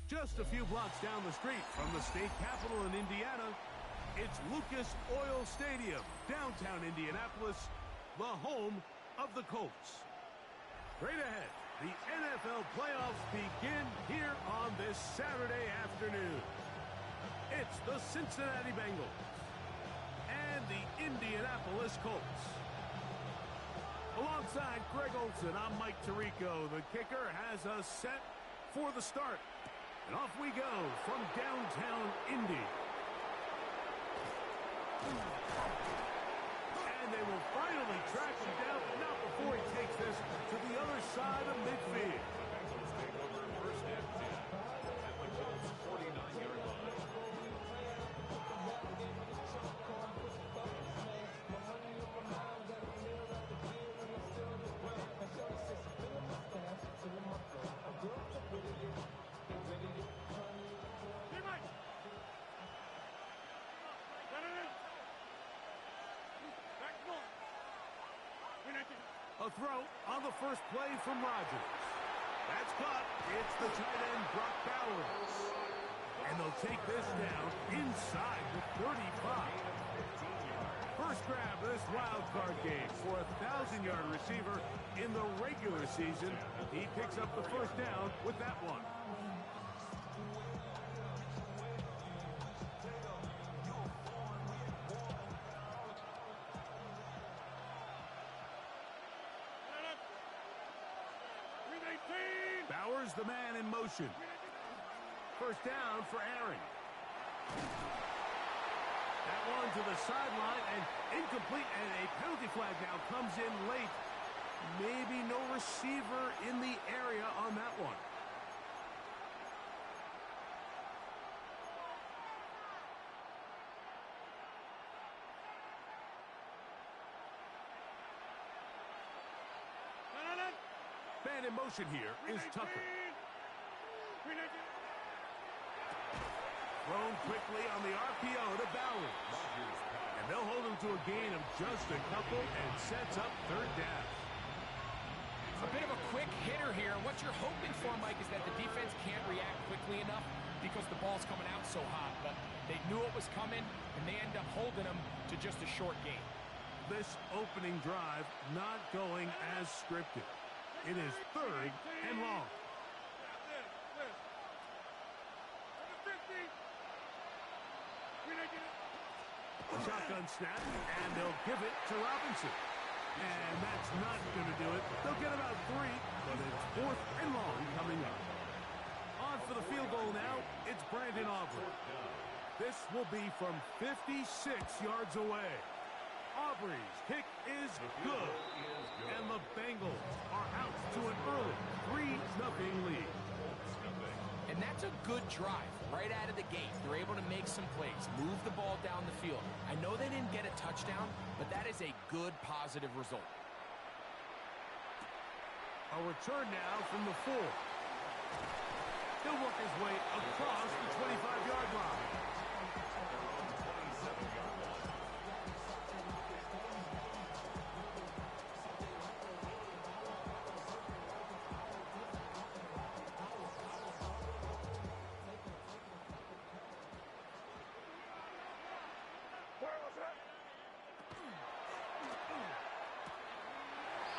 Just a few blocks down the street from the state capitol in Indiana, it's Lucas Oil Stadium, downtown Indianapolis, the home of the Colts. Straight ahead, the NFL playoffs begin here on this Saturday afternoon. It's the Cincinnati Bengals and the Indianapolis Colts. Alongside Greg Olson, I'm Mike Tirico. The kicker has us set for the start. And off we go from downtown Indy. And they will finally track him down, but not before he takes this to the other side of midfield. Bengals take over first and 10 at the Colts' 49-yard line. A throw on the first play from Rodgers. That's caught. It's the tight end, Brock Bowers. And they'll take this down inside the 35. First grab of this wild card game for a 1,000-yard receiver in the regular season. He picks up the first down with that one. Bowers, the man in motion. First down for Aaron. That one to the sideline and incomplete, and a penalty flag now comes in late. Maybe no receiver in the area on that one. Man in motion here is Tucker. Thrown quickly on the RPO to Bowers. And they'll hold him to a gain of just a couple and sets up third down. A bit of a quick hitter here. What you're hoping for, Mike, is that the defense can't react quickly enough because the ball's coming out so hot. But they knew it was coming, and they end up holding them to just a short gain. This opening drive not going as scripted. It is third and long. Shotgun snap, and they'll give it to Robinson. And that's not going to do it. They'll get about 3, but it's fourth and long coming up. On for the field goal now, it's Brandon Aubrey. This will be from 56 yards away. Aubrey's kick is good, and the Bengals are out to an early 3-0 lead. And that's a good drive right out of the gate. They're able to make some plays, move the ball down the field. I know they didn't get a touchdown, but that is a good, positive result. A return now from the 4. He'll work his way across the 25-yard line.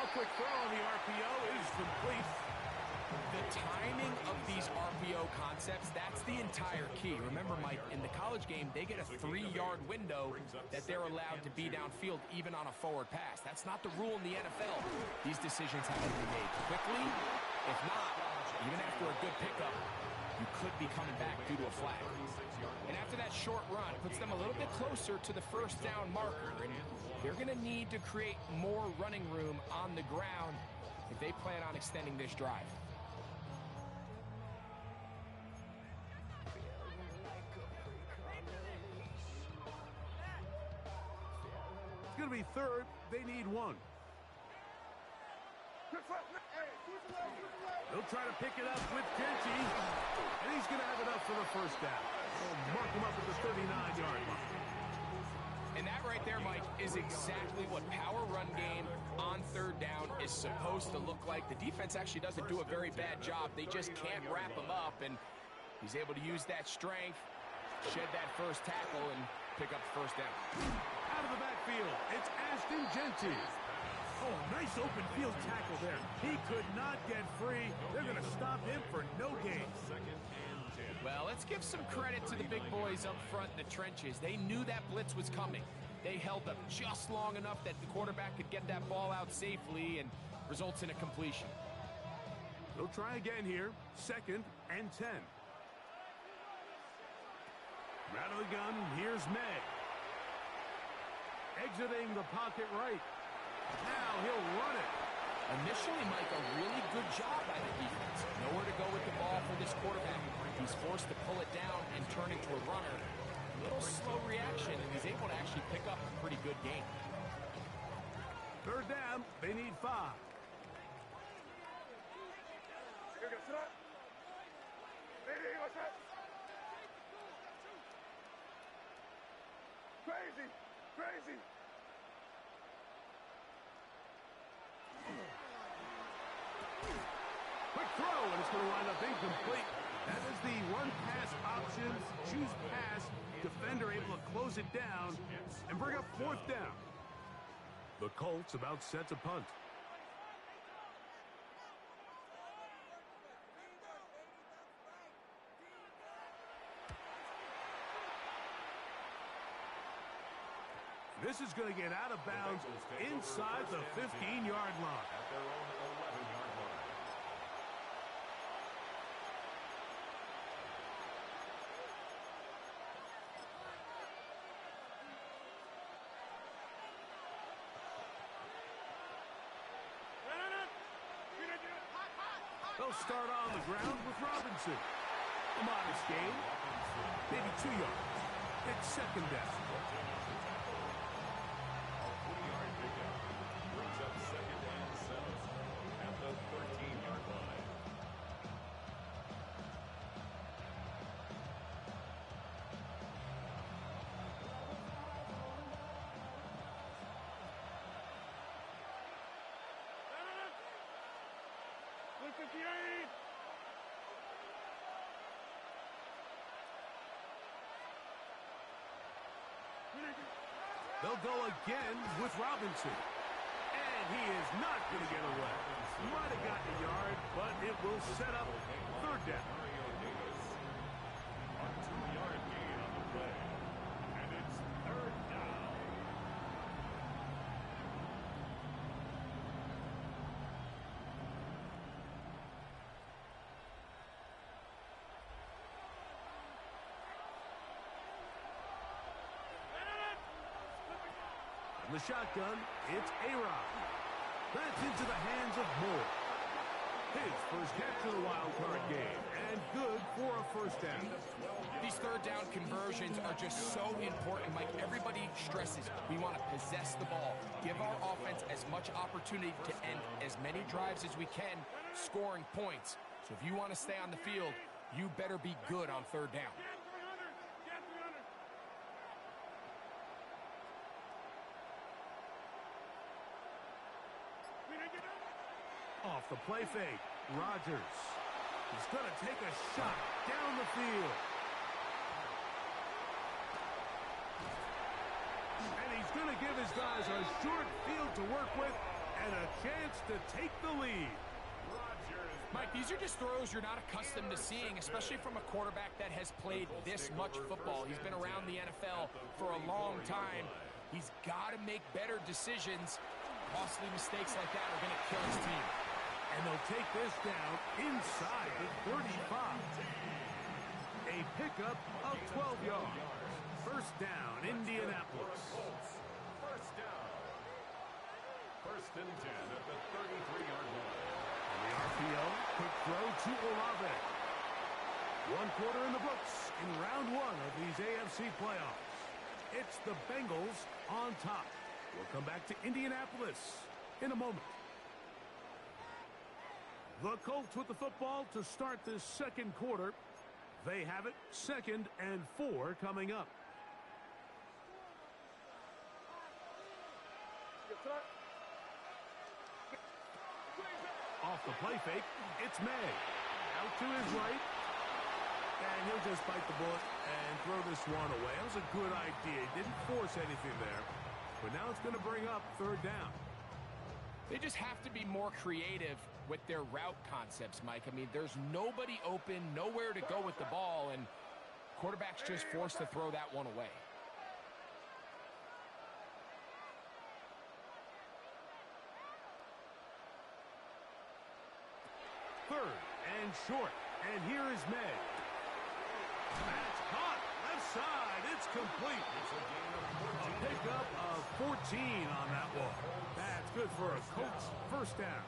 Quick throw on the RPO is complete. The timing of these RPO concepts, that's the entire key. Remember, Mike, in the college game, they get a 3-yard window that they're allowed to be downfield even on a forward pass. That's not the rule in the NFL. These decisions have to be made quickly. If not, even after a good pickup, you could be coming back due to a flag. And after that short run, it puts them a little bit closer to the first down marker. And they're going to need to create more running room on the ground if they plan on extending this drive. It's going to be third. They need 1. They'll try to pick it up with Genty, and he's going to have enough for the first down. They'll mark him up at the 39-yard line. And that right there, Mike, is exactly what power run game on third down is supposed to look like. The defense actually doesn't do a very bad job. They just can't wrap them up, and He's able to use that strength, shed that first tackle, and pick up the first down. Out of the backfield, it's Ashton Genty. Oh, nice open field tackle there. He could not get free. They're going to stop him for no gain. Well, let's give some credit to the big boys up front in the trenches. They knew that blitz was coming. They held up just long enough that the quarterback could get that ball out safely and results in a completion. They'll try again here. 2nd and 10. Out of the gun, here's May. Exiting the pocket right. Now he'll run it. Initially, Mike, a really good job by the defense. Nowhere to go with the ball for this quarterback. He's forced to pull it down and turn into a runner. A little slow reaction, and he's able to actually pick up a pretty good game. 3rd down, they need 5. Crazy. Quick throw, and it's going to wind up incomplete. That is the run-pass option. Choose pass. Defender able to close it down and bring up 4th down. The Colts about set to punt. This is going to get out of bounds inside the 15-yard line. At their own 11-yard line. They'll start on the ground with Robinson. A modest gain, maybe 2 yards. It's 2nd down. Brings up 2nd and 7 at the 13-yard line. They'll go again with Robinson. And he is not going to get away. Might have gotten a yard, but it will set up 3rd down. Mario Davis. A 2-yard gain on the play. And it's 3rd down. In the shotgun, it's A-Rod. That's into the hands of Moore. His first catch of the wild card game, and good for a 1st down. These 3rd down conversions are just so important, Mike. Everybody stresses we want to possess the ball, give our offense as much opportunity to end as many drives as we can, scoring points. So if you want to stay on the field, you better be good on 3rd down. Off the play fake, Rodgers. He's going to take a shot down the field. And he's going to give his guys a short field to work with and a chance to take the lead. Mike, these are just throws you're not accustomed to seeing, especially from a quarterback that has played this much football. He's been around the NFL for a long time. He's got to make better decisions. Costly mistakes like that are going to kill his team. And they'll take this down inside the 35. A pickup of 12 yards. 1st down, Indianapolis. 1st down. 1st and 10 at the 33-yard line. And the RPO, quick throw to Olave. 1 quarter in the books in round 1 of these AFC playoffs. It's the Bengals on top. We'll come back to Indianapolis in a moment. The Colts with the football to start this 2nd quarter. They have it 2nd and 4 coming up. Off the play fake, it's May. Out to his right. And he'll just bite the bullet and throw this one away. That was a good idea. He didn't force anything there. But now it's going to bring up third down. They just have to be more creative with their route concepts, Mike. I mean, there's nobody open, nowhere to go with the ball, and quarterback's just forced to throw that one away. Third and short. And here is May. That's caught. Left side. It's complete. A pickup of 14 on that one. That's good for a Colts first down.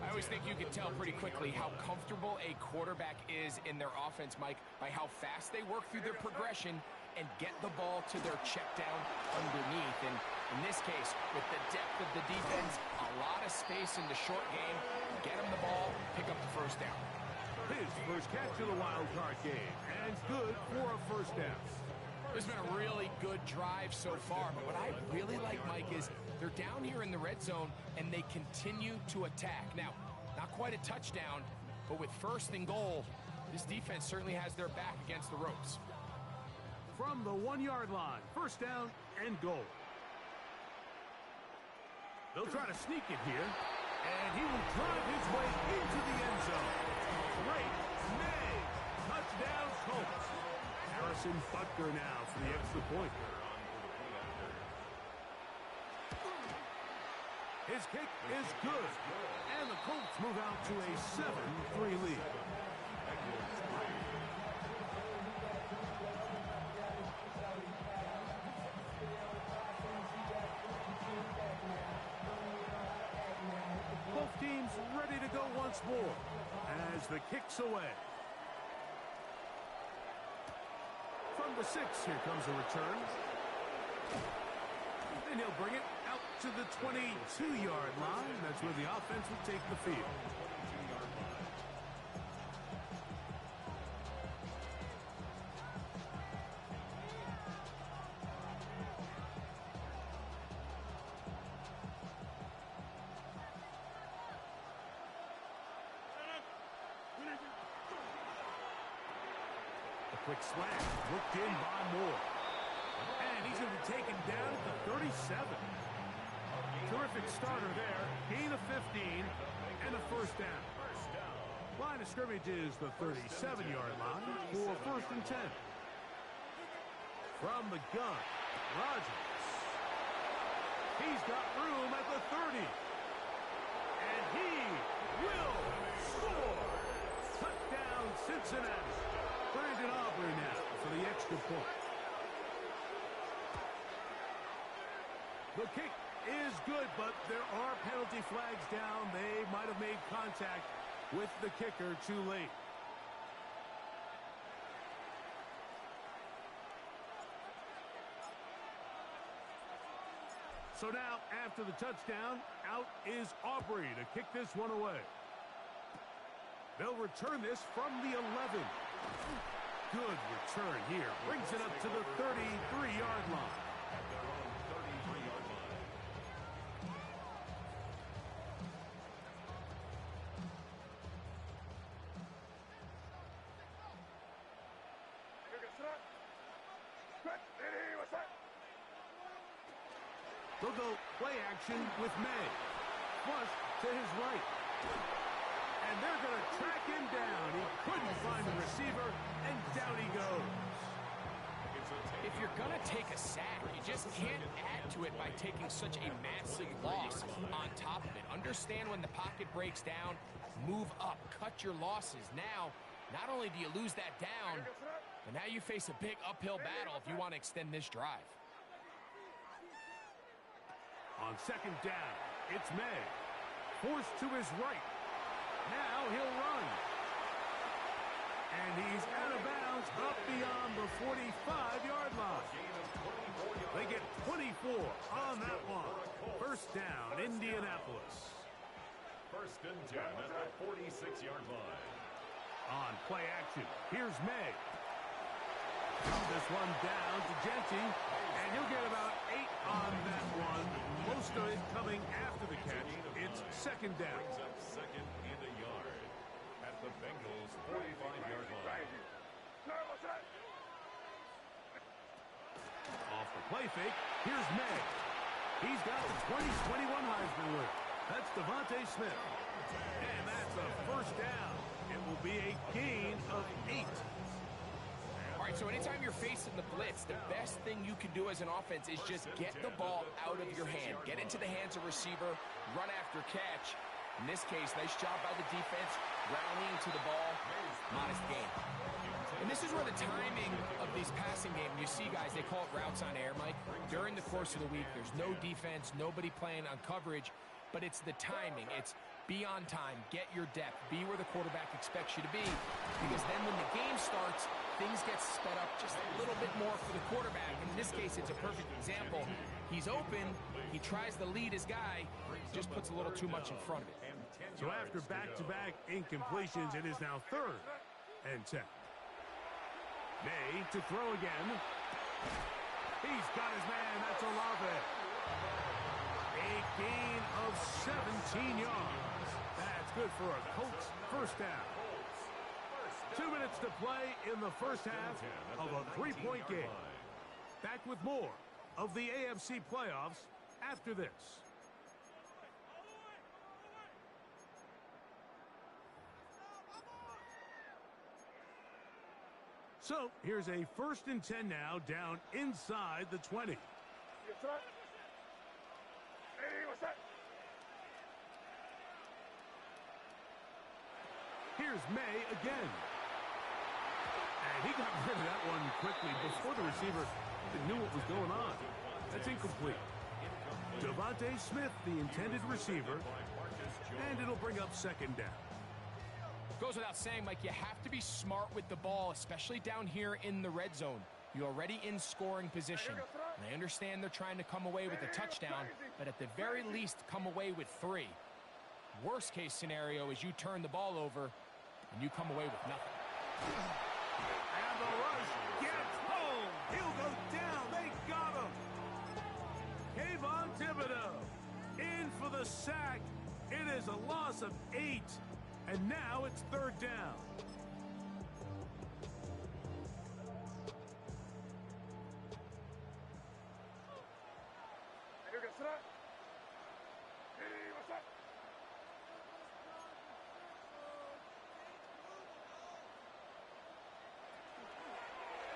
I always think you can tell pretty quickly how comfortable a quarterback is in their offense, Mike, by how fast they work through their progression and get the ball to their check down underneath. And in this case, with the depth of the defense, a lot of space in the short game, get them the ball, pick up the first down. His first catch of the wild card game, and good for a first down. It's been a really good drive so far, but what I really like, Mike, is they're down here in the red zone, and they continue to attack. Now, not quite a touchdown, but with first and goal, this defense certainly has their back against the ropes. From the 1-yard line, first down and goal. They'll try to sneak it here, and he will drive his way into the end zone. Great May. Touchdown, Colts. Harrison Butker now for the extra point. His kick is good, and the Colts move out to a 7-3 lead. Both teams ready to go once more as the kick's away. From the 6, here comes a return. And he'll bring it out to the 22-yard line. That's where the offense will take the field. Quick slant, looked in by Moore. And he's going to be taken down at the 37. Terrific starter there. Gain of 15 and a first down. Line of scrimmage is the 37-yard line for first and 10. From the gun, Rodgers. He's got room at the 30. And he will score. Touchdown, Cincinnati. Brandon Aubrey now for the extra point. The kick is good, but there are penalty flags down. They might have made contact with the kicker too late. So now, after the touchdown, out is Aubrey to kick this one away. They'll return this from the 11. Good return here. Brings it up to the 33-yard line. They'll go play action with May. Plus to his right. And they're going to track him down. He couldn't find the receiver, and down he goes. If you're going to take a sack, you just can't add to it by taking such a massive loss on top of it. Understand when the pocket breaks down, move up, cut your losses. Now, not only do you lose that down, but now you face a big uphill battle if you want to extend this drive. On second down, it's May. Forced to his right. Now he'll run. And he's out of bounds up beyond the 45-yard line. They get 24 on that one. First down, Indianapolis. First and 10 at the 46-yard line. On play action, here's May. This one down to Genty, and he'll get about 8 on that one. Most of it coming after the catch. It's second down. Brings up second and a yard at the Bengals 45-yard line. play fake. Here's May. He's got the 2021 Heisman winner. That's Devontae Smith. And that's a first down. It will be a gain of 8. All right, so anytime you're facing the blitz, the best thing you can do as an offense is just get the ball out of your hand. Get into the hands of receiver, run after catch. In this case, nice job by the defense, rallying to the ball, modest gain. And this is where the timing of these passing games, you see, guys, they call it routes on air, Mike. During the course of the week, there's no defense, nobody playing on coverage, but it's the timing. It's be on time, get your depth, be where the quarterback expects you to be, because then when the game starts, things get sped up just a little bit more for the quarterback. In this case, it's a perfect example. He's open, he tries to lead his guy, just puts a little too much in front of it. So after back-to-back incompletions, it is now 3rd and 10. May to throw again. He's got his man. That's Olave. A gain of 17 yards. That's good for a Colts first down. 2 minutes to play in the first half of a 3-point game. Back with more of the AFC playoffs after this. So, here's a 1st and 10 now, down inside the 20. Here's May again. And he got rid of that one quickly before the receiver knew what was going on. That's incomplete. Devontae Smith, the intended receiver, and it'll bring up 2nd down. Goes without saying, Mike, you have to be smart with the ball, especially down here in the red zone. You're already in scoring position. And I understand they're trying to come away with a touchdown, but at the very least, come away with 3. Worst case scenario is you turn the ball over and you come away with nothing. And the rush gets home. He'll go down. They got him. Kayvon Thibodeau in for the sack. It is a loss of 8. And now it's 3rd down.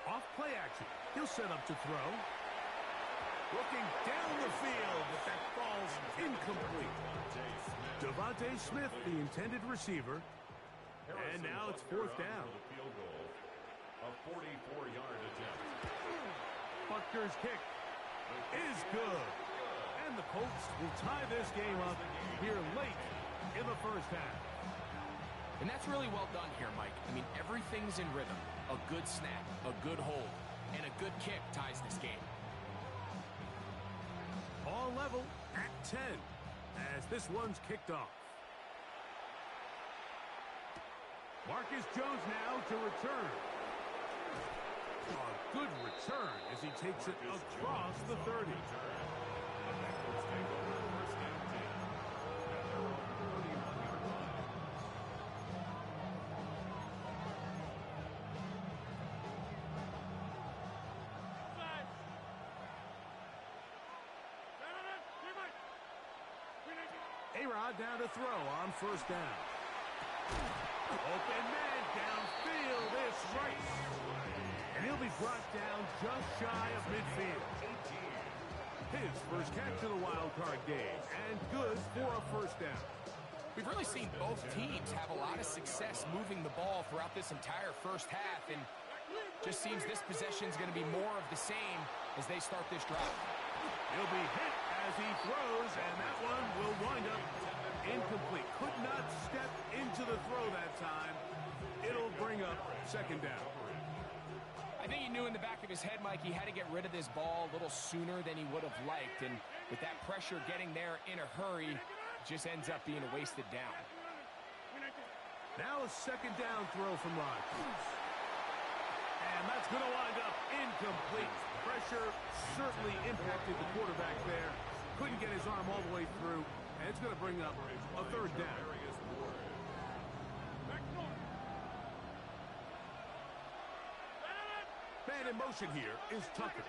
Off play action. He'll set up to throw. Looking down the field, but that falls incomplete. Devontae Smith, the intended receiver. And now it's 4th down. A 44-yard attempt. Butker's kick is good. And the Colts will tie this game up here late in the first half. And that's really well done here, Mike. I mean, everything's in rhythm. A good snap, a good hold, and a good kick ties this game. All level at 10 as this one's kicked off. Marcus Jones now to return. A good return as he takes it across the 30. A-Rod down to throw on 1st down. Open man downfield is right. And he'll be brought down just shy of midfield. His first catch of the wild card game, and good for a 1st down. We've really seen both teams have a lot of success moving the ball throughout this entire first half, and just seems this possession is going to be more of the same as they start this drive. He'll be hit as he throws, and that one will wind up incomplete. Could not step into the throw that time. It'll bring up 2nd down. I think he knew in the back of his head, Mike, he had to get rid of this ball a little sooner than he would have liked. And with that pressure getting there in a hurry, it just ends up being a wasted down. Now a 2nd down throw from Rodgers. And that's going to wind up incomplete. Pressure certainly impacted the quarterback there. Couldn't get his arm all the way through. And it's going to bring up a 3rd down. Man in motion here is Tucker.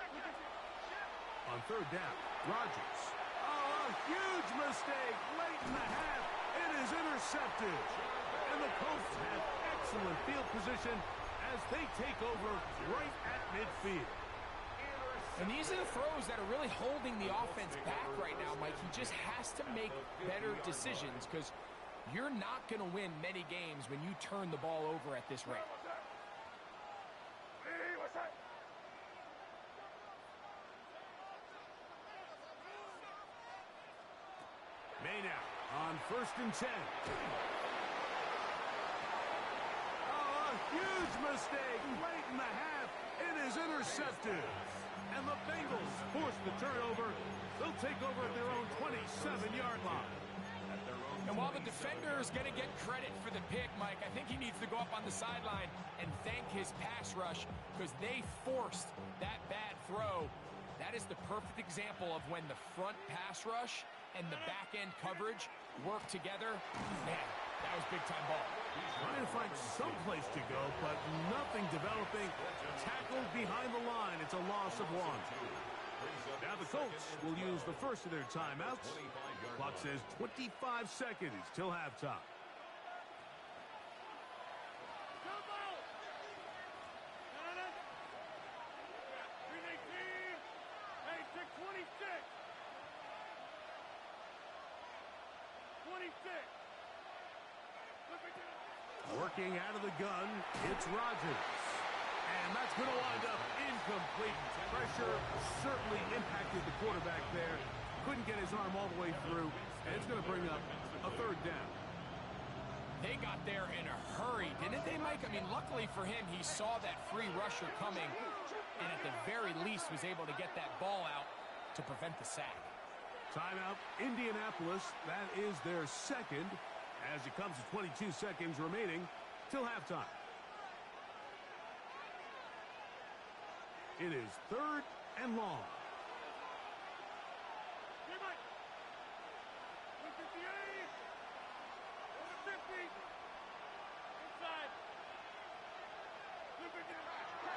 On third down, Rodgers. Oh, a huge mistake late in the half. It is intercepted. And the Colts have excellent field position as they take over right at midfield. And these are the throws that are really holding the offense back right now, Mike. He just has to make better decisions because you're not going to win many games when you turn the ball over at this rate. May now on 1st and 10. Oh, a huge mistake late in the half. It is intercepted. And the Bengals force the turnover. They'll take over at their own 27-yard line. And while the defender is going to get credit for the pick, Mike, I think he needs to go up on the sideline and thank his pass rush because they forced that bad throw. That is the perfect example of when the front pass rush and the back-end coverage work together. Man, that was big-time ball. Trying to find some place to go, but nothing developing. Tackled behind the line. It's a loss of 1. Now the Colts will use the first of their timeouts. Clock says 25 seconds till halftime. Working out of the gun, it's Rodgers. And that's going to wind up incomplete. Pressure certainly impacted the quarterback there. Couldn't get his arm all the way through. And it's going to bring up a 3rd down. They got there in a hurry, didn't they, Mike? I mean, luckily for him, he saw that free rusher coming and at the very least was able to get that ball out to prevent the sack. Timeout, Indianapolis. That is their second as it comes to 22 seconds remaining till halftime. It is 3rd and long.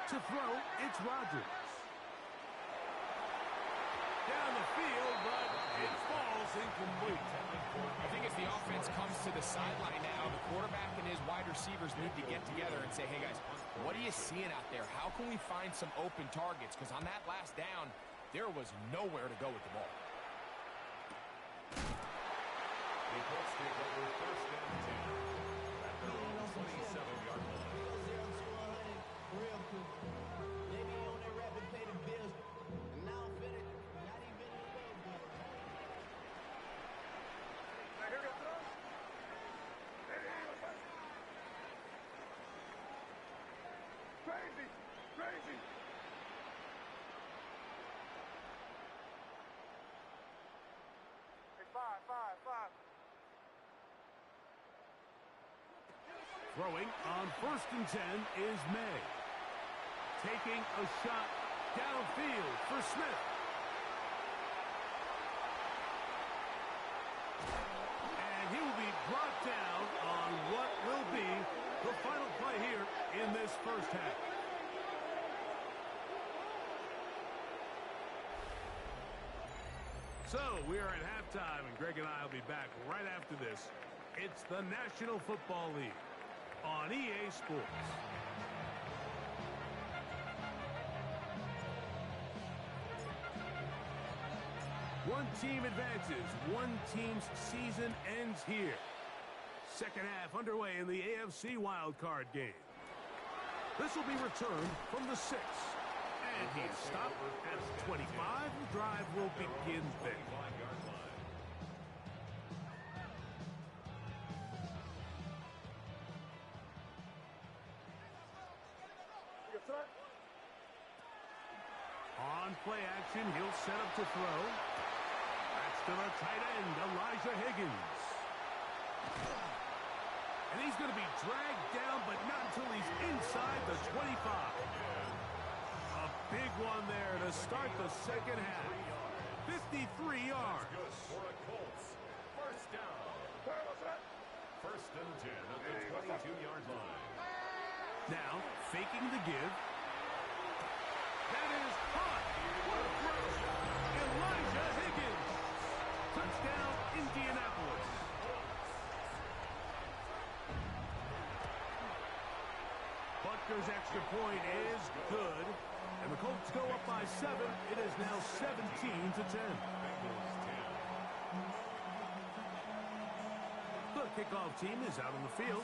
To throw, it's Rodgers. Down the field, but it falls incomplete. I think as the offense comes to the sideline now, the quarterback and his wide receivers need to get together and say, hey, guys, what are you seeing out there? How can we find some open targets? Because on that last down, there was nowhere to go with the ball. The Colts take over 1st and 10 at their own 27-yard line. Crazy. Hey, five. Throwing on 1st and 10 is May. Taking a shot downfield for Smith. And he will be brought down on what will be the final play here in this first half. So we are at halftime, and Greg and I will be back right after this. It's the National Football League on EA Sports. One team advances. One team's season ends here. Second half underway in the AFC wildcard game. This will be returned from the 6. And he is stopped at 25. The drive will begin there. On play action, he'll set up to throw. That's to the tight end, Elijah Higgins. And he's going to be dragged down, but not until he's inside the 25. A big one there to start the second half. 53 yards. Good for a Colts. First down. 1st and 10 at the 22-yard line. Now, faking the give. That is caught. What a throw. down Indianapolis. Butker's extra point is good. And the Colts go up by 7. It is now 17-10. The kickoff team is out on the field.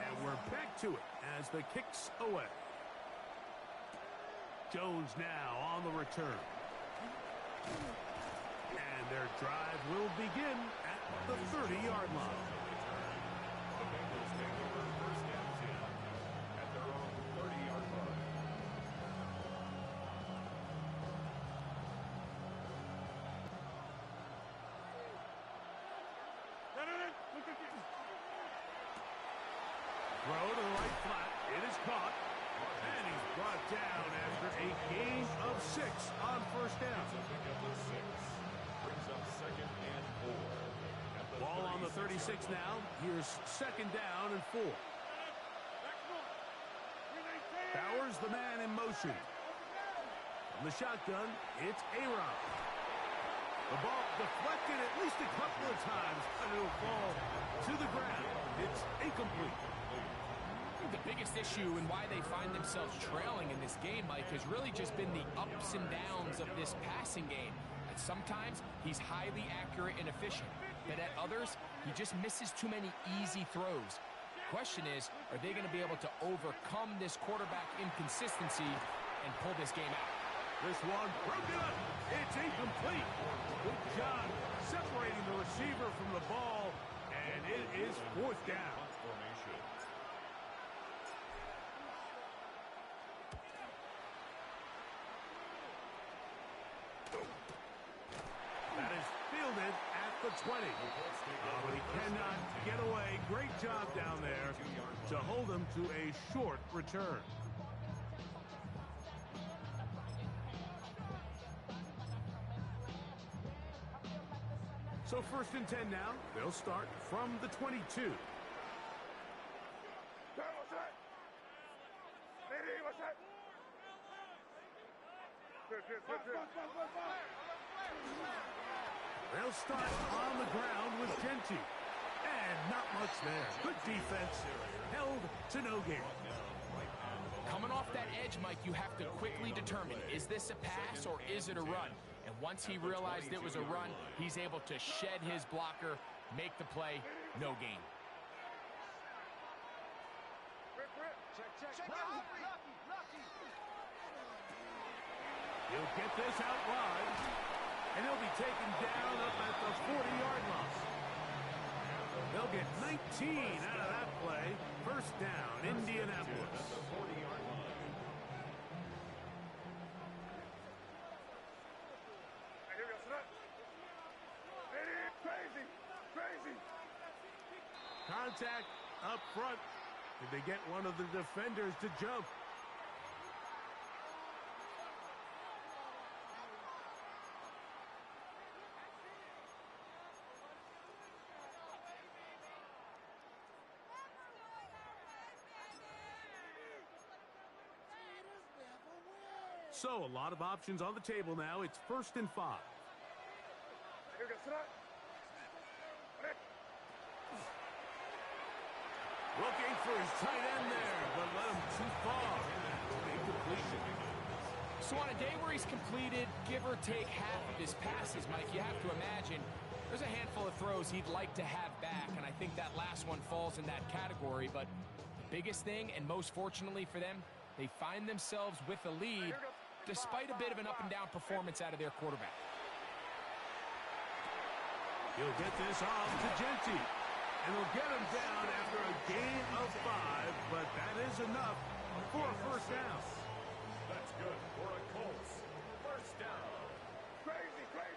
And we're back to it as the kick's away. Jones now on the return. And their drive will begin at the 30-yard line. The Bengals take over first and 10 at their own 30-yard line. Throw to the right flat. It is caught. And he's brought down after a gain of 6 on first down. So pick up the 6. Brings up second and 4. At the Ball on the 36 now. Here's second down and 4. Bowers the man in motion. From the shotgun, it's A-Rod. The ball deflected at least a couple of times, and it'll fall to the ground. It's incomplete. I think the biggest issue and why they find themselves trailing in this game, Mike, has really just been the ups and downs of this passing game. At sometimes, he's highly accurate and efficient, but at others, he just misses too many easy throws. Question is, are they going to be able to overcome this quarterback inconsistency and pull this game out? This one broken up. It's incomplete. Good job separating the receiver from the ball, and it is fourth down. formation. That is fielded at the 20. But he cannot get away. Great job down there to hold him to a short return. So first and 10 now. They'll start from the 22. They'll start on the ground with Genty. And not much there. Good defense. Held to no gain. Coming off that edge, Mike, you have to quickly determine, is this a pass or is it a run? And once he realized it was a run, he's able to shed his blocker, make the play, no gain. He'll get this out wide, and he'll be taken down up at the 40-yard line. They'll get 19 out of that play. First down, Indianapolis. At the 40-yard line. Contact up front. Did they get one of the defenders to jump? So a lot of options on the table now. It's first and 5. Looking for his tight end there, but let him too far. Incompletion. So on a day where he's completed, give or take half of his passes, Mike, you have to imagine there's a handful of throws he'd like to have back, and I think that last one falls in that category. But the biggest thing, and most fortunately for them, they find themselves with a lead despite a bit of an up-and-down performance out of their quarterback. He'll get this off to Genty. And he'll get him down after a gain of 5, but that is enough for a first down. That's good for a Colts. First down.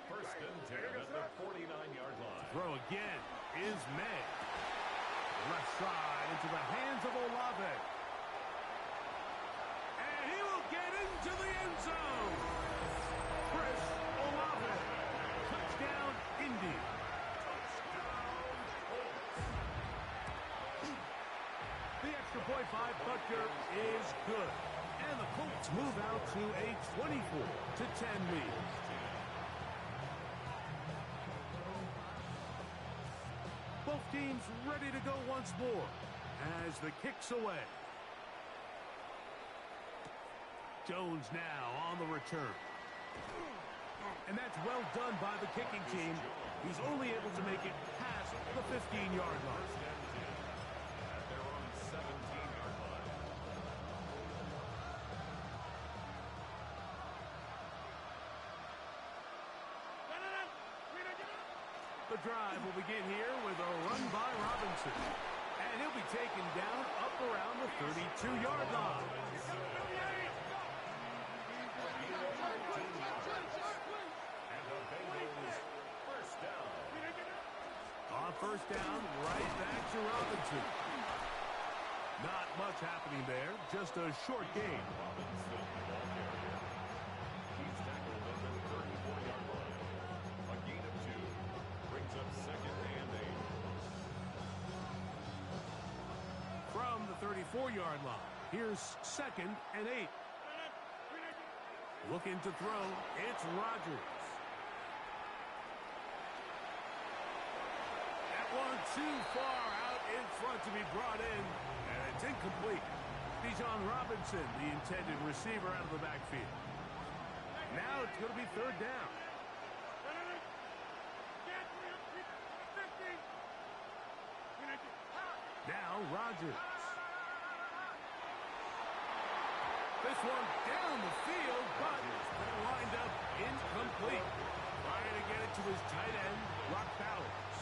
First and 10 at the 49-yard line. Throw again is May. Left side into the hands of Olave. And he will get into the end zone. Chris Olave. Touchdown, Indy. The extra point by Butker is good. And the Colts move out to a 24-10 lead. Team's ready to go once more as the kick's away. Jones now on the return. And that's well done by the kicking team. He's only able to make it past the 15-yard line. The drive will begin here with a run by Robinson. And he'll be taken down up around the 32-yard line. And the Bengals first down. On first down, right back to Robinson. Not much happening there, just a short gain. Robinson, the ball carrier. He's tackled at the 34-yard line. A gain of 2. Brings up second and 8. From the 34-yard line, here's second and 8. Looking to throw, it's Rodgers. That one too far out in front to be brought in, and it's incomplete. Bijan Robinson, the intended receiver, out of the backfield. Now it's going to be third down. Now Rodgers. This one down the field, but it lined up incomplete. Trying to get it to his tight end, Rock Bowers.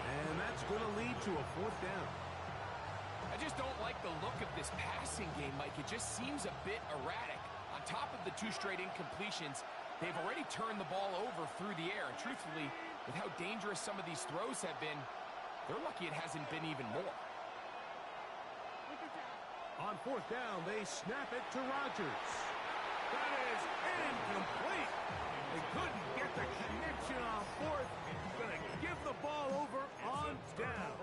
And that's going to lead to a fourth down. I just don't like the look of this passing game, Mike. It just seems a bit erratic. On top of the 2 straight incompletions, they've already turned the ball over through the air. And truthfully, with how dangerous some of these throws have been, they're lucky it hasn't been even more. On fourth down, they snap it to Rodgers. That is incomplete. They couldn't get the connection on fourth. Going to give the ball over on down.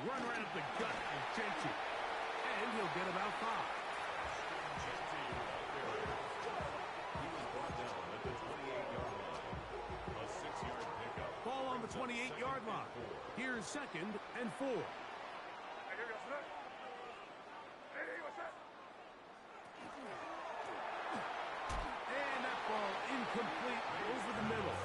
Run right up the gut of Genty. And he'll get about 5. Ball on the 28-yard line. Here's second and 4. And that ball incomplete over the middle.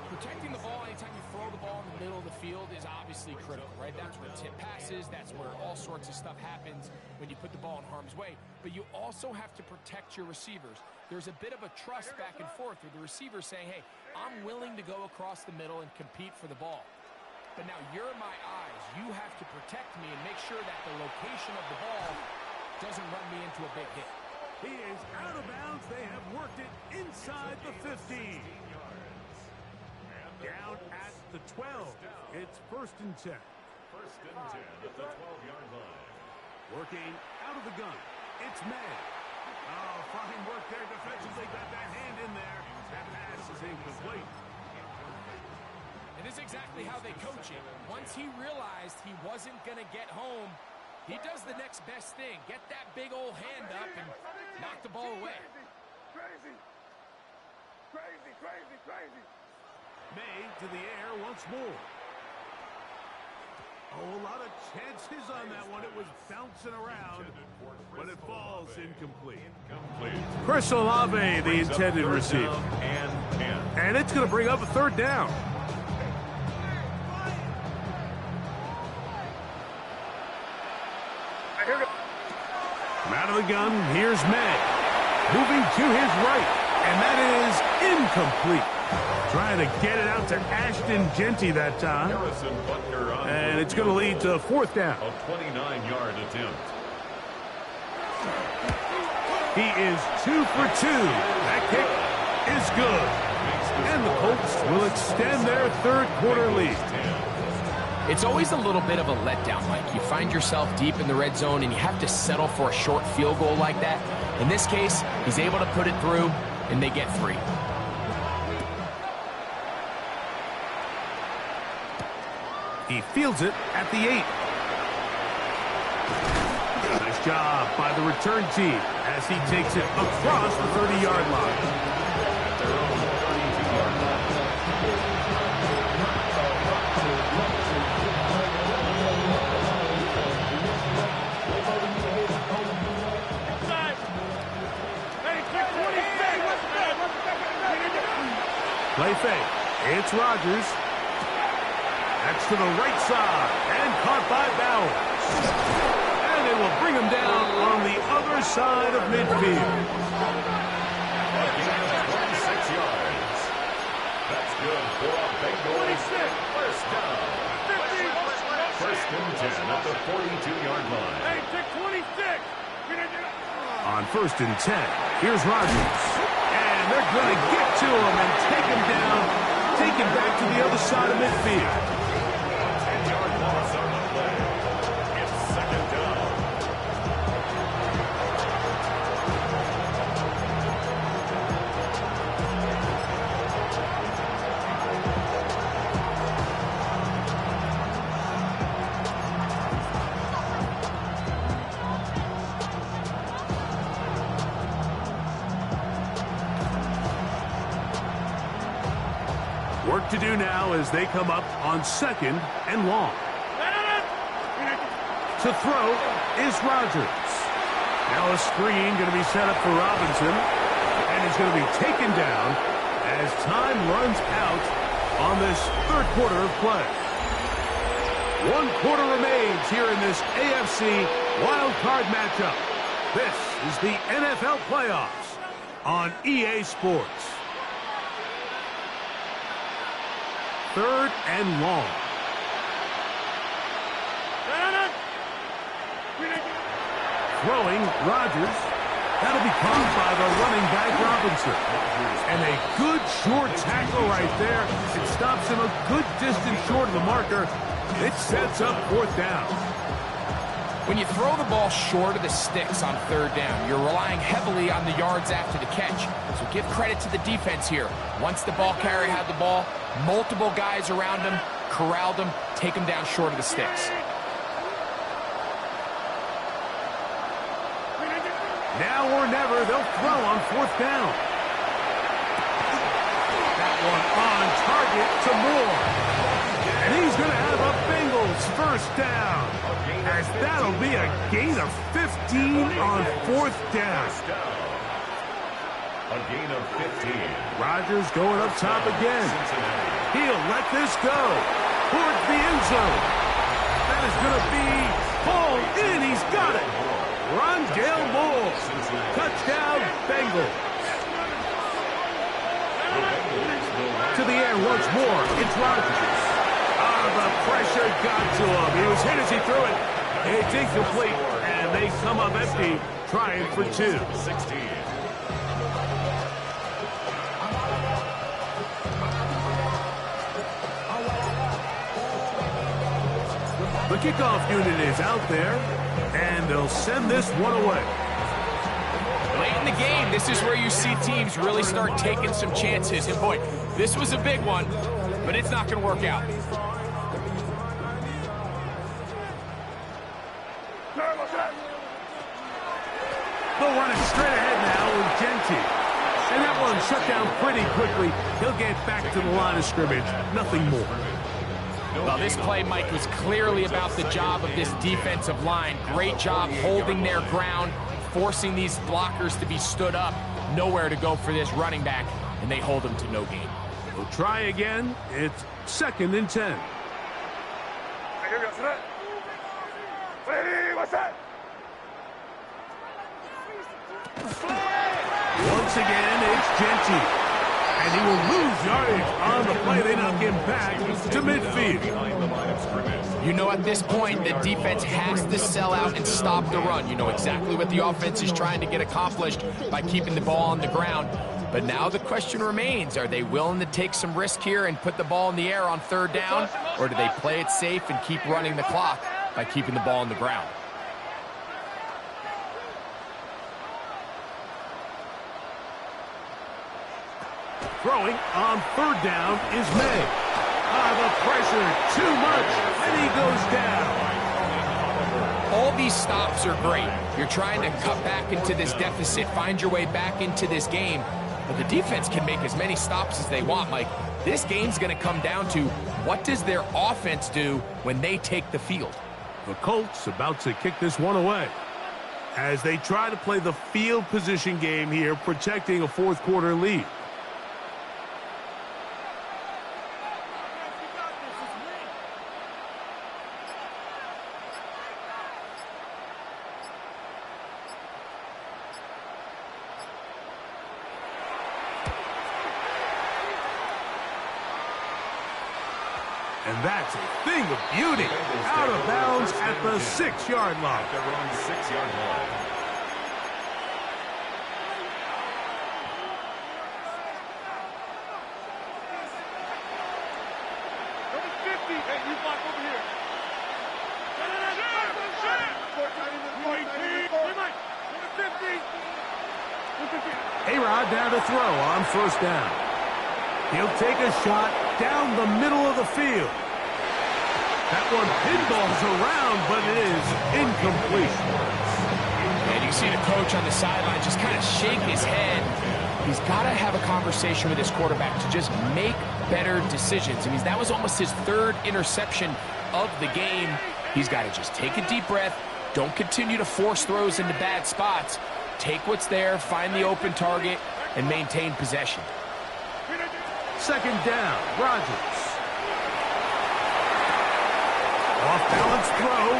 Protecting the ball anytime you throw the ball in the middle of the field is obviously critical, right? That's where tip passes, that's where all sorts of stuff happens when you put the ball in harm's way. But you also have to protect your receivers. There's a bit of a trust back and forth with the receiver saying, hey, I'm willing to go across the middle and compete for the ball. But now you're my eyes. You have to protect me and make sure that the location of the ball doesn't run me into a big hit. He is out of bounds. They have worked it inside the 15. Down at the 12. It's first and 10. First and 10 at the 12-yard line. Working out of the gun. It's Madden. Oh, fine work there defensively. Got that hand in there. That pass is incomplete. And this is exactly how they coach him. Once he realized he wasn't going to get home, he does the next best thing. Get that big old hand up and knock the ball away. Crazy. Crazy, crazy, crazy. May to the air once more. Oh, a lot of chances on that one. It was bouncing around, but it falls incomplete. Chris Olave, the intended receiver. And it's going to bring up a third down. Out of the gun, here's May. Moving to his right, and that is incomplete. Trying to get it out to Ashton Genty that time. And it's going to lead to a fourth down. A 29-yard attempt. He is 2 for 2. That kick is good. And the Colts will extend their third quarter lead. It's always a little bit of a letdown, Mike. You find yourself deep in the red zone and you have to settle for a short field goal like that. In this case, he's able to put it through and they get 3. He fields it at the 8. Nice job by the return team as he takes it across the 30-yard line. At their own 32-yard line. Play fake. It's Rodgers. That's to the right side and caught by Bowers. And they will bring him down on the other side of midfield. A gain of 26 yards. That's good for a Bengals first down. First and 10 at the 42-yard line. Hey, pick 26. On first and 10, here's Rodgers. And they're going to get to him and take him down, take him back to the other side of midfield. 10-yard loss on the play. It's second down. Work to do now as they come up on second and long. To throw is Rodgers. Now a screen going to be set up for Robinson. And he's going to be taken down as time runs out on this third quarter of play. 1 quarter remains here in this AFC wildcard matchup. This is the NFL playoffs on EA Sports. Third and long. Throwing Rodgers. That'll be caught by the running back Robinson. And a good short tackle right there. It stops him a good distance short of the marker. It sets up fourth down. When you throw the ball short of the sticks on third down, you're relying heavily on the yards after the catch. So give credit to the defense here. Once the ball carrier had the ball, multiple guys around him, corralled him, take him down short of the sticks. Now or never, they'll throw on fourth down. That one on target to Moore. And he's going to have a Bengals first down. As that'll be a gain of 15 on fourth down. A gain of 15. Rodgers going up top again. He'll let this go towards the end zone. That is going to be pulled in. He's got it. Rondale Moore. Touchdown, Bengals. To the air once more. It's Rodgers. The pressure got to him. He was hit as he threw it. It's incomplete, and they come up empty, trying for 2. 16. The kickoff unit is out there, and they'll send this one away. Late in the game, this is where you see teams really start taking some chances. And boy, this was a big one, but it's not going to work out. They'll run it straight ahead now with Genty. And that one shut down pretty quickly. He'll get back to the line of scrimmage. Nothing more. Well, this play, Mike, was clearly about the job of this defensive line. Great job holding their ground, forcing these blockers to be stood up. Nowhere to go for this running back, and they hold him to no gain. We'll try again. It's second and 10. Once again, it's Genty. And he will lose yardage on the play. They knock him back to midfield. You know, at this point, the defense has to sell out and stop the run. You know exactly what the offense is trying to get accomplished by keeping the ball on the ground. But now the question remains, are they willing to take some risk here and put the ball in the air on third down? Or do they play it safe and keep running the clock by keeping the ball on the ground? Throwing on third down is May. The pressure, too much, and he goes down. all these stops are great. You're trying to cut back into this deficit, find your way back into this game. But the defense can make as many stops as they want, Mike. This game's going to come down to what does their offense do when they take the field. The Colts about to kick this one away as they try to play the field position game here, protecting a fourth quarter lead. And that's a thing of beauty. Out of bounds at the 6-yard line. At their own 6-yard line. Number 50. Hey, you block over here. A-Rod down to throw on first down. He'll take a shot down the middle of the field. That one pinballs around, but it is incomplete. And you see the coach on the sideline just kind of shake his head. He's got to have a conversation with his quarterback to just make better decisions. I mean, that was almost his third interception of the game. He's got to just take a deep breath. Don't continue to force throws into bad spots. Take what's there, find the open target, and maintain possession. Second down, Rodgers. Off-balance throw.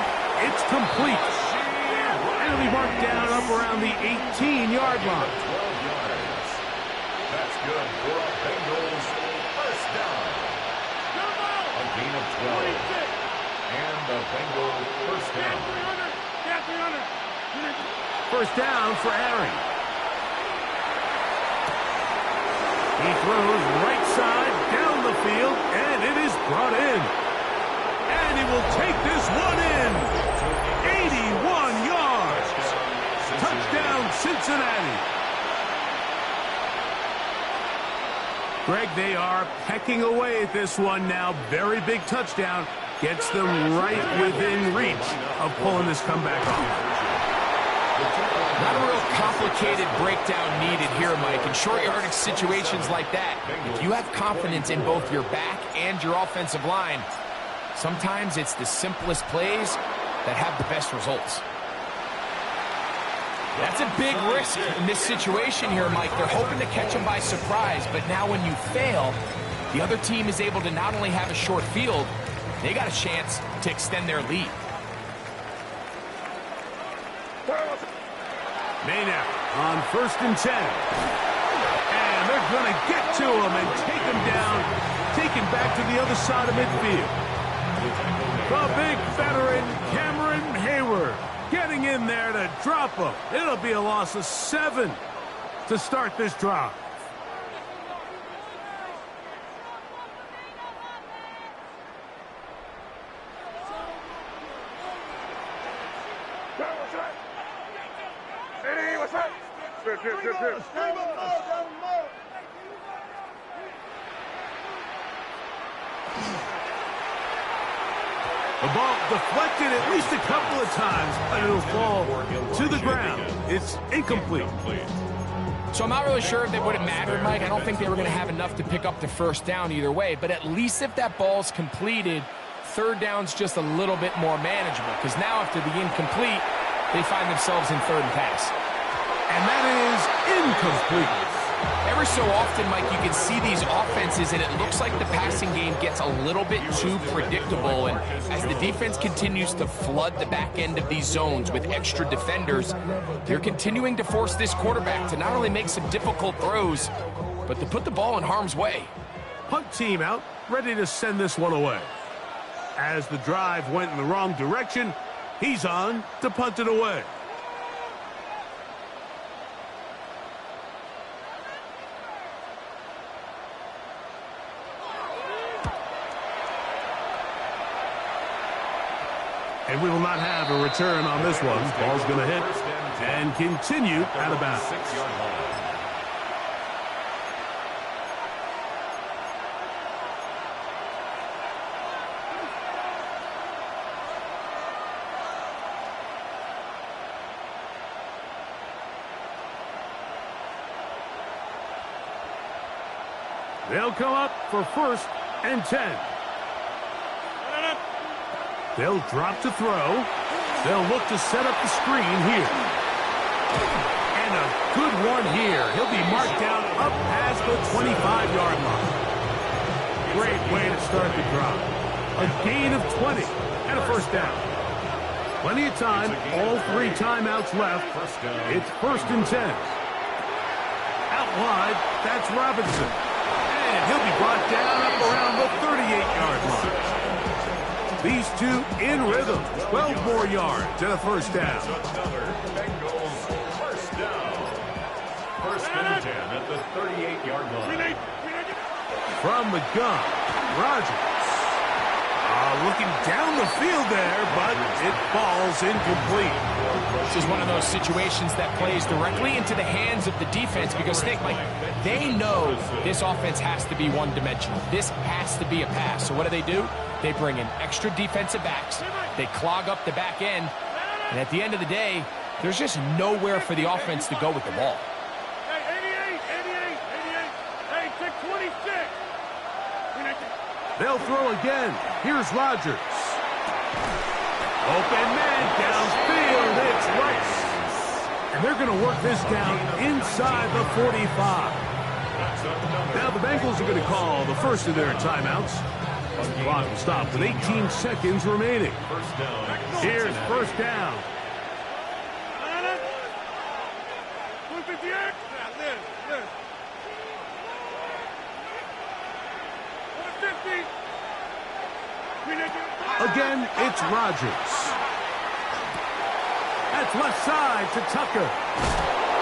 It's complete. And it'll be marked down up around the 18-yard line. 12 yards. That's good for a Bengals first down. A gain of 12. And the Bengals first down. First down for Aaron. He throws right side down the field, and it is brought in. And he will take this one in. 81 yards. Touchdown, Cincinnati. Greg, they are pecking away at this one now. Very big touchdown. Gets them right within reach of pulling this comeback off. Not a real complicated breakdown needed here, Mike. In short yardage situations like that, if you have confidence in both your back and your offensive line, sometimes it's the simplest plays that have the best results. That's a big risk in this situation here, Mike. They're hoping to catch them by surprise, but now when you fail, the other team is able to not only have a short field, they got a chance to extend their lead. Maynard on 1st and 10. And they're going to get to him and take him down, taken back to the other side of midfield. The big veteran, Cameron Hayward, getting in there to drop him. It'll be a loss of 7 to start this drive. Hey, what's up? Good. The ball deflected at least a couple of times, but it'll fall to the ground. It's incomplete. So I'm not really sure if it would have mattered, Mike. I don't think they were going to have enough to pick up the first down either way, but at least if that ball's completed, third down's just a little bit more manageable, because now after the incomplete, they find themselves in 3rd and pass. And that is incomplete. Every so often, Mike, you can see these offenses, and it looks like the passing game gets a little bit too predictable. And as the defense continues to flood the back end of these zones with extra defenders, they're continuing to force this quarterback to not only make some difficult throws, but to put the ball in harm's way. Punt team out, ready to send this one away. As the drive went in the wrong direction, he's on to punt it away. And we will not have a return on this one. Ball's going to hit and continue out of bounds. 6-yard line. They'll come up for 1st and 10. They'll drop to throw. They'll look to set up the screen here. And a good one here. He'll be marked down up past the 25-yard line. Great way to start the drive. A gain of 20 and a 1st down. Plenty of time. All 3 timeouts left. It's 1st and 10. Out wide, that's Robinson. And he'll be brought down up around the 38-yard line. These two in rhythm. 12 more yards and a 1st down. Bengals 1st down. 1st and 10 at the 38-yard line. From the gun, Rodgers. Looking down the field there, but it falls incomplete. This is one of those situations that plays directly into the hands of the defense because, think, like, they know this offense has to be one-dimensional. This has to be a pass. So what do? They bring in extra defensive backs. They clog up the back end. And at the end of the day, there's just nowhere for the offense to go with the ball. Hey, 88. Hey, take 26. They'll throw again. Here's Rodgers. Open man downfield. It's Rice. And they're going to work this down inside the 45. Now the Bengals are going to call the first of their timeouts. The clock will stop with 18 seconds remaining. Here's 1st down. 158. Liz. 150. Again, it's Rodgers. That's left side to Tucker.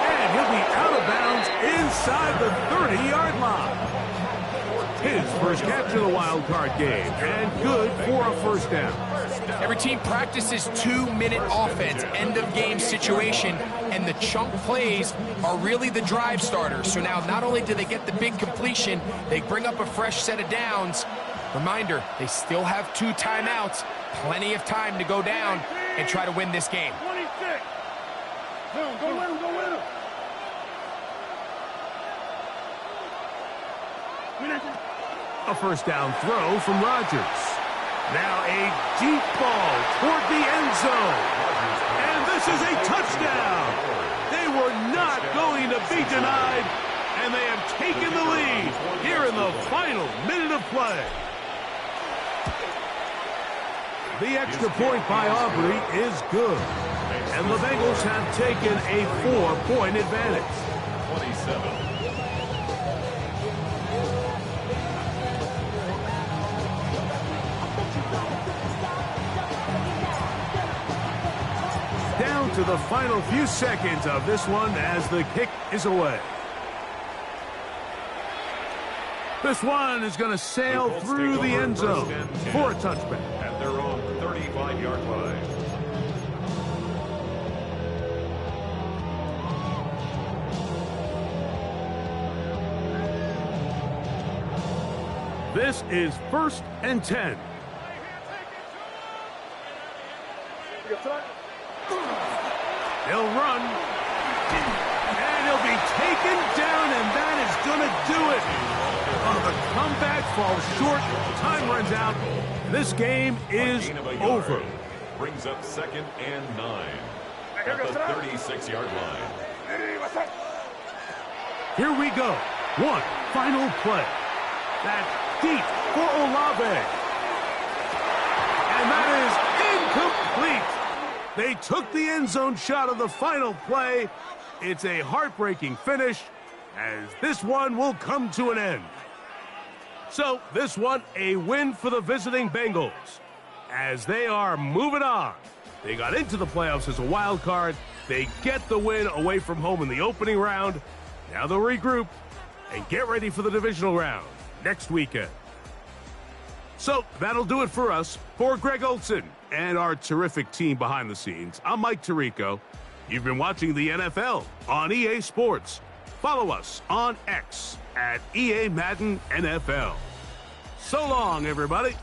And he'll be out of bounds inside the 30-yard line. His first catch of the wild card game, and good for a 1st down. Every team practices 2-minute offense, end-of-game situation, and the chunk plays are really the drive starters. So now not only do they get the big completion, they bring up a fresh set of downs. Reminder, they still have 2 timeouts, plenty of time to go down and try to win this game. 26. Go win him. A 1st down throw from Rodgers. Now a deep ball toward the end zone. And this is a touchdown. They were not going to be denied, and they have taken the lead here in the final minute of play. The extra point by Aubrey is good, and the Bengals have taken a 4-point advantage. 27. Down to the final few seconds of this one as the kick is away. This one is going to sail through the end zone for a touchback. At their own 35-yard line. This is 1st and 10. He'll run, and he'll be taken down, and that is going to do it. Oh, the comeback falls short. Time runs out. This game is over. Brings up 2nd and 9 at the 36-yard line. Here we go. One final play. That's deep for Olave. And that is incomplete. They took the end zone shot of the final play. It's a heartbreaking finish, as this one will come to an end. So this one, a win for the visiting Bengals, as they are moving on. They got into the playoffs as a wild card. They get the win away from home in the opening round. Now they'll regroup and get ready for the divisional round next weekend. So that'll do it for us. For Greg Olson and our terrific team behind the scenes, I'm Mike Tirico. You've been watching the NFL on EA Sports. Follow us on X at EA Madden NFL. So long, everybody.